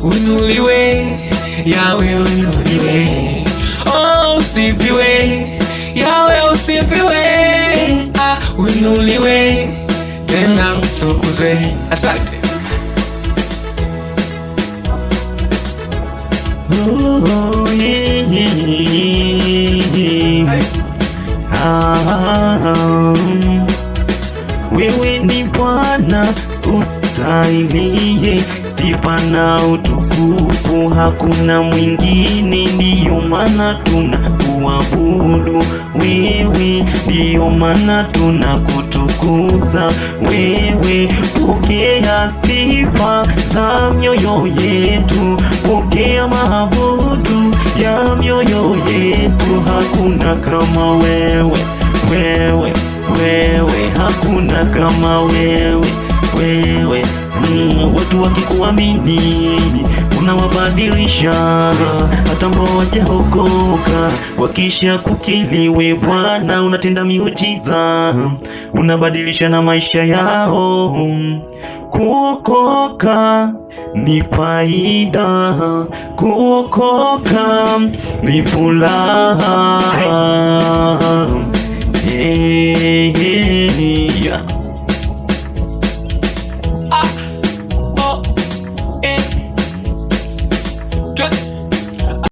uinuliwe, Yawe uinuliwe, usifiwe, Yawe usifiwe, uinuliwe tena utukuzwe. Asante. Wewe ni Bwana ustahiliye sifa na utukufu, hakuna mwingine, ndiyo maana tunakuabudu wewe, ndiyo maana tunakutukuza wewe. Pokea sifa za mioyo yetu, pokea maabudu ya mioyo yetu. Hakuna kama wewe, wewe, hakuna kama wewe. Watu wakikuamini unawabadilisha, hata ambao hawajaokoka wakisha kukiliwe Bwana, unatenda miujiza, unabadilisha na maisha yao. Kuokoka ni faida, kuokoka ni furaha. Just